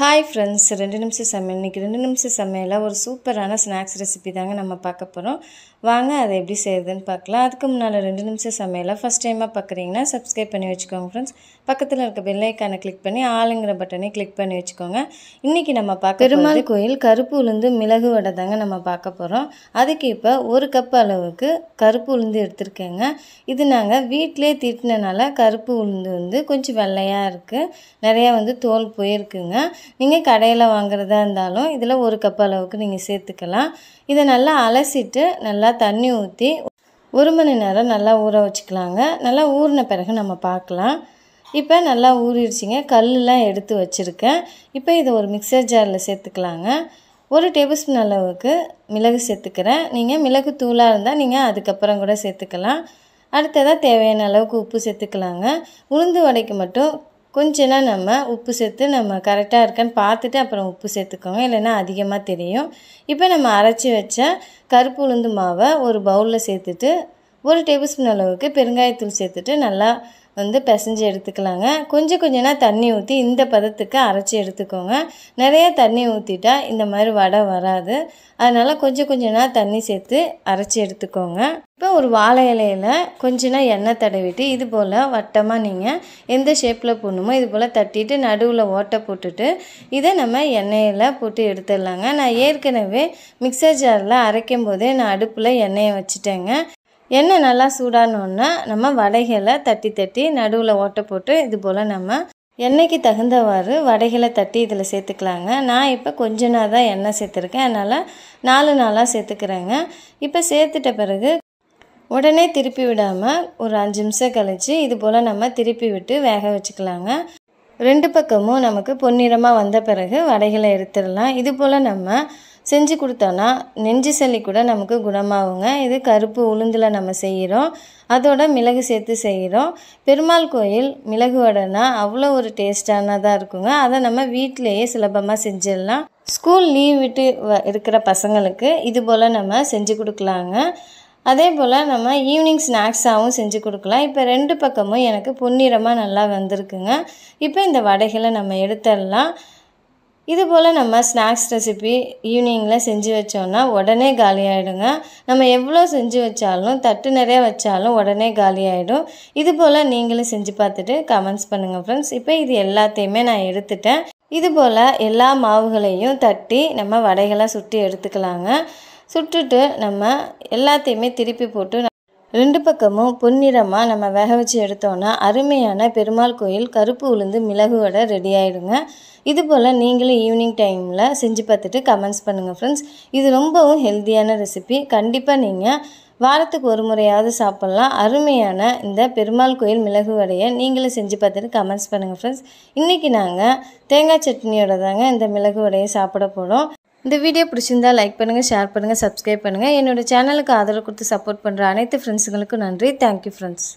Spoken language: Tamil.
ஹாய் ஃப்ரெண்ட்ஸ், 2 நிமிஷம் சமையல். இன்றைக்கி 2 நிமிஷம் சமையலில் ஒரு சூப்பரான ஸ்நாக்ஸ் ரெசிபி தாங்க நம்ம பார்க்க போகிறோம். வாங்க அதை எப்படி செய்யுதுன்னு பார்க்கலாம். அதுக்கு முன்னால் 2 நிமிஷம் சமையலை ஃபஸ்ட் டைமாக பார்க்குறீங்கன்னா சப்ஸ்கிரைப் பண்ணி வச்சுக்கோங்க ஃப்ரெண்ட்ஸ். பக்கத்தில் இருக்க பெல் ஐக்கானை கிளிக் பண்ணி ஆளுங்கிற பட்டனை கிளிக் பண்ணி வச்சுக்கோங்க. இன்றைக்கி நம்ம பார்க்க பெருமாள் கோயில் கருப்பு உளுந்து மிளகு வடை தாங்க நம்ம பார்க்க போகிறோம். அதுக்கு இப்போ 1 கப் அளவுக்கு கருப்பு உளுந்து எடுத்துருக்கேங்க. இது நாங்கள் வீட்டிலே தீட்டினால கருப்பு உளுந்து கொஞ்சம் வெள்ளையாக இருக்குது, நிறையா தோல் போயிருக்குங்க. நீங்கள் கடையில் வாங்குறதா இருந்தாலும் இதில் 1 கப் அளவுக்கு நீங்கள் சேர்த்துக்கலாம். இதை நல்லா அலசிட்டு நல்லா தண்ணி ஊற்றி 1 மணி நேரம் நல்லா ஊற வச்சுக்கலாங்க. நல்லா ஊறின பிறகு நம்ம பார்க்கலாம். இப்போ நல்லா ஊறிடுச்சிங்க. கல்லெலாம் எடுத்து வச்சுருக்கேன். இப்போ இதை ஒரு மிக்சர் ஜாரில் சேர்த்துக்கலாங்க. 1 டேபிள் ஸ்பூன் அளவுக்கு மிளகு சேர்த்துக்கிறேன். நீங்கள் மிளகு தூளாக இருந்தால் நீங்கள் அதுக்கப்புறம் கூட சேர்த்துக்கலாம். அடுத்ததாக தேவையான அளவுக்கு உப்பு சேர்த்துக்கலாங்க. உளுந்து வடைக்கு மட்டும் கொஞ்சம்னா நம்ம உப்பு சேர்த்து நம்ம கரெக்டாக இருக்கான்னு பார்த்துட்டு அப்புறம் உப்பு சேர்த்துக்கோங்க, இல்லைன்னா அதிகமாக தெரியும். இப்போ நம்ம அரைச்சி வச்ச கருப்பு உளுந்து மாவை ஒரு பவுலில் சேர்த்துட்டு 1 டேபிள் ஸ்பூன் அளவுக்கு பெருங்காயத்தூள் சேர்த்துட்டு நல்லா பிசைஞ்சு எடுத்துக்கலாங்க. கொஞ்சம்னா தண்ணி ஊற்றி இந்த பதத்துக்கு அரைச்சி எடுத்துக்கோங்க. நிறையா தண்ணி ஊற்றிட்டா இந்த மாதிரி வடை வராது. அதனால் கொஞ்சம்னா தண்ணி சேர்த்து அரைச்சி எடுத்துக்கோங்க. இப்போ ஒரு வாழை இலையில் கொஞ்சம்னா எண்ணெய் தடவிட்டு இது போல் வட்டமாக நீங்கள் எந்த ஷேப்பில் போடணுமோ இது போல் தட்டிட்டு நடுவில் ஓட்டை போட்டுட்டு இதை நம்ம எண்ணெயில் போட்டு எடுத்துடலாங்க. நான் ஏற்கனவே மிக்சர் ஜாரில் அரைக்கும் போதே நான் அடுப்பில் எண்ணெயை வச்சுட்டேங்க. எண்ணெய் நல்லா சூடானோன்னா நம்ம வடைகளை தட்டி நடுவில் ஓட்டை போட்டு இது போல் நம்ம எண்ணெய்க்கு தகுந்தவாறு வடைகளை தட்டி இதில் சேர்த்துக்கலாங்க. நான் இப்போ கொஞ்ச நாள் தான் எண்ணெய் சேர்த்துருக்கேன், அதனால் 4 நாளாக சேர்த்துக்கிறேங்க. இப்போ சேர்த்துட்ட பிறகு உடனே திருப்பி விடாமல் ஒரு 5 நிமிஷம் கழித்து இது போல் நம்ம திருப்பி விட்டு வேக வச்சுக்கலாங்க. 2 பக்கமும் நமக்கு பொன்னிறமாக வந்த பிறகு வடைகளை எடுத்துடலாம். இது போல் நம்ம செஞ்சு கொடுத்தோன்னா நெஞ்சு சளி கூட நமக்கு குணமாகுங்க. இது கருப்பு உளுந்தில் நம்ம செய்கிறோம், அதோட மிளகு சேர்த்து செய்கிறோம். பெருமாள் கோயில் மிளகு வடைனா அவ்வளோ ஒரு டேஸ்டானதாக இருக்குங்க. அதை நம்ம வீட்டிலையே சுலபமாக செஞ்சிடலாம். ஸ்கூல் லீவ் விட்டு இருக்கிற பசங்களுக்கு இது போல் நம்ம செஞ்சு கொடுக்கலாங்க. அதே போல் நம்ம ஈவினிங் ஸ்நாக்ஸாகவும் செஞ்சு கொடுக்கலாம். இப்போ 2 பக்கமும் எனக்கு பொன்னிறமாக நல்லா வந்திருக்குங்க. இப்போ இந்த வடைகளை நம்ம எடுத்துடலாம். இது போல் நம்ம ஸ்நாக்ஸ் ரெசிபி ஈவினிங்கில் செஞ்சு வச்சோன்னா உடனே காலி ஆகிடுங்க. நம்ம எவ்வளோ செஞ்சு வச்சாலும் தட்டு நிறையா வச்சாலும் உடனே காலி ஆகிடும். இது போல் நீங்களும் செஞ்சு பார்த்துட்டு கமெண்ட்ஸ் பண்ணுங்கள் ஃப்ரெண்ட்ஸ். இப்போ இது எல்லாத்தையுமே நான் எடுத்துட்டேன். இது போல் எல்லா மாவுகளையும் தட்டி நம்ம வடைகளாக சுட்டு எடுத்துக்கலாங்க. சுட்டுட்டு நம்ம எல்லாத்தையுமே திருப்பி போட்டு 2 பக்கமும் பொன்னிறமாக நம்ம வேக வச்சு எடுத்தோன்னா அருமையான பெருமாள் கோயில் கருப்பு உளுந்து மிளகு வடை ரெடி ஆகிடுங்க. இது போல் நீங்களும் ஈவினிங் டைமில் செஞ்சு பார்த்துட்டு கமெண்ட்ஸ் பண்ணுங்கள் ஃப்ரெண்ட்ஸ். இது ரொம்பவும் ஹெல்த்தியான ரெசிபி. கண்டிப்பாக நீங்கள் வாரத்துக்கு 1 முறையாவது சாப்பிட்லாம். அருமையான இந்த பெருமாள் கோயில் மிளகு வடையை நீங்களும் செஞ்சு பார்த்துட்டு கமெண்ட்ஸ் பண்ணுங்கள் ஃப்ரெண்ட்ஸ். இன்றைக்கி நாங்கள் தேங்காய் சட்னியோட தாங்க இந்த மிளகு வடையை சாப்பிட போகிறோம். இந்த வீடியோ பிடிச்சிருந்தால் லைக் பண்ணுங்கள், ஷேர் பண்ணுங்கள், சப்ஸ்கிரைப் பண்ணுங்கள். என்னோடய சேனலுக்கு ஆதரவு கொடுத்து சப்போர்ட் பண்ணுற அனைத்து ஃப்ரெண்ட்ஸுங்களுக்கும் நன்றி. Thank you friends.